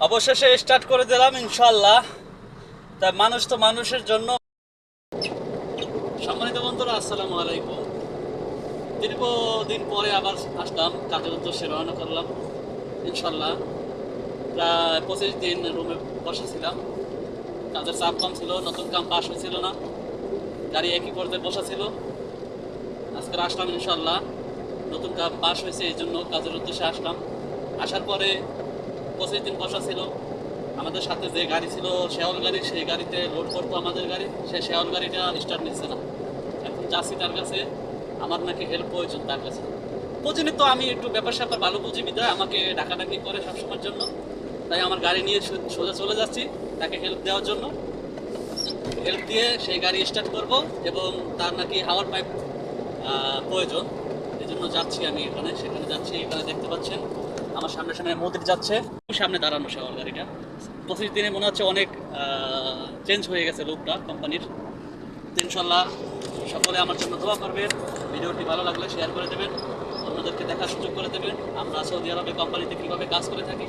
অবশেষে স্টার্ট করে দিলাম ইনশাআল্লাহ। তা মানুষ তো মানুষের জন্য। সম্মানিত বন্ধুরা, আসসালামু আলাইকুম। দীর্ঘদিন পরে আবার আসলাম, কাজের উদ্দেশ্যে রওনা করলাম ইনশাআল্লাহ। প্রায় 25 দিন রুমে বসেছিলাম, কাজের চাপ কম ছিল, নতুন কাম পাস হয়েছিল না, গাড়ি একই পর্যায়ে বসা ছিল। আজকে আসলাম ইনশাআল্লাহ, নতুন কাম পাস হয়েছে, এই জন্য কাজের উদ্দেশ্যে আসলাম। আসার পরে 25 দিন বসা ছিল, আমাদের সাথে যে গাড়ি ছিল শেওল গাড়ি, সেই গাড়িতে লোড করতো আমাদের গাড়ি, সেই শেওল গাড়িটা স্টার্ট নিচ্ছে না। এখন যাচ্ছি তার কাছে, আমার নাকি হেল্প প্রয়োজন তার কাছে। প্রতিনিয়ত আমি একটু ব্যাপার স্যাপার ভালো বুঝি বিধায় আমাকে ডাকাডাকি করে সবসময়ের জন্য। তাই আমার গাড়ি নিয়ে সোজা চলে যাচ্ছি তাকে হেল্প দেওয়ার জন্য। হেল্প দিয়ে সেই গাড়ি স্টার্ট করব, এবং তার নাকি হাওয়ার পাইপ প্রয়োজন, এই জন্য যাচ্ছি আমি সেখানে যাচ্ছি। এখানে দেখতে পাচ্ছেন আমার সামনে সামনে মোদির যাচ্ছে, সামনে দাঁড়ানো শেওল গাড়িটা। 25 দিনে মনে হচ্ছে অনেক চেঞ্জ হয়ে গেছে লুকটা কোম্পানির। ইনশাল্লাহ সকলে আমার জন্য দোয়া করবেন, ভিডিওটি ভালো লাগলে শেয়ার করে দেবেন, অন্যদেরকে দেখার সুযোগ করে দেবেন আমরা সৌদি আরবে কোম্পানিতে কীভাবে কাজ করে থাকি।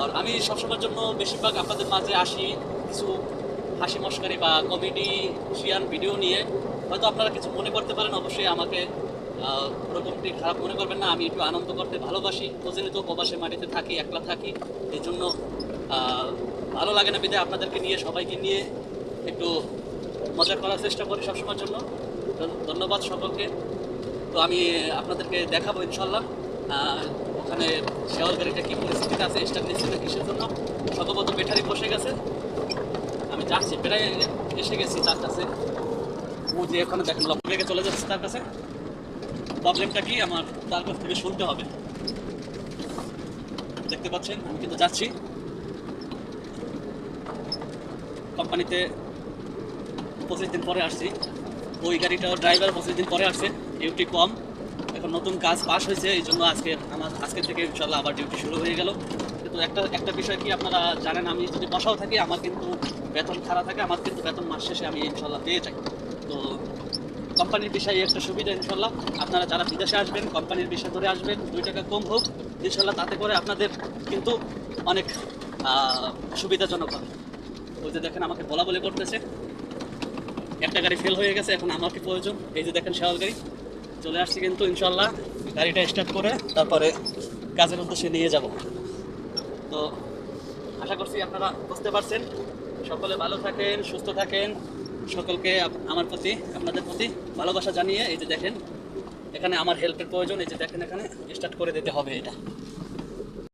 আর আমি সবসময়ের জন্য বেশিরভাগ আপনাদের মাঝে আসি কিছু হাসি মশকারি বা কমেডিশিয়ান ভিডিও নিয়ে। হয়তো আপনারা কিছু মনে করতে পারেন, অবশ্যই আমাকে ওরকমটি খারাপ মনে করবেন না। আমি একটু আনন্দ করতে ভালোবাসি, প্রতিনিয়ত প্রবাসে মাটিতে থাকি, একলা থাকি, এই জন্য ভালো লাগে না বিধায় আপনাদেরকে নিয়ে, সবাইকে নিয়ে একটু মজা করার চেষ্টা করি সবসময়ের জন্য। ধন্যবাদ সকলকে। তো আমি আপনাদেরকে দেখাবো ইনশাল্লাহ ওখানে শেওল গাড়িটা কী পরিস্থিতিতে আছে, স্টার্ট নিচ্ছে না কিসের জন্য। সম্ভবত ব্যাটারি বসে গেছে, আমি যাচ্ছি, প্রায় এসে গেছি তার কাছে। ও যে ওখানে দেখেন লক রেখে চলে যাচ্ছে তার কাছে। প্রবলেমটা কি আমার তার কাছ থেকে শুনতে হবে। দেখতে পাচ্ছেন আমি কিন্তু যাচ্ছি কোম্পানিতে। 25 দিন পরে আসছি, ওই গাড়িটার ড্রাইভার 25 দিন পরে আসছে, ডিউটি কম, এখন নতুন কাজ পাস হয়েছে, এই জন্য আজকে থেকে ইনশাল্লাহ আবার ডিউটি শুরু হয়ে গেল। কিন্তু একটা বিষয় কি আপনারা জানেন, আমি যদি বসাও থাকি আমার কিন্তু বেতন খাড়া থাকে, আমার কিন্তু বেতন মাস শেষে আমি ইনশাল্লাহ পেয়ে যাই। তো কোম্পানির বিষয়ে একটা সুবিধা ইনশাল্লাহ, আপনারা যারা বিদেশে আসবেন কোম্পানির বিষয় করে আসবেন, 2 টাকা কম হোক ইনশাল্লাহ, তাতে করে আপনাদের কিন্তু অনেক সুবিধাজনক হবে। ওই যে দেখেন আমাকে বলা বলে করতেছে, একটা গাড়ি ফেল হয়ে গেছে, এখন আমাকে প্রয়োজন। এই যে দেখেন শেওল গাড়ি চলে আসছে, কিন্তু ইনশাল্লাহ গাড়িটা স্টার্ট করে তারপরে কাজের উদ্দেশ্যে নিয়ে যাব। তো আশা করছি আপনারা বুঝতে পারছেন। সকলে ভালো থাকেন, সুস্থ থাকেন। সকলকে আমার প্রতি, আপনাদের প্রতি ভালোবাসা জানিয়ে, এই যে দেখেন এখানে আমার হেল্পের প্রয়োজন, এই যে দেখেন এখানে স্টার্ট করে দিতে হবে এটা।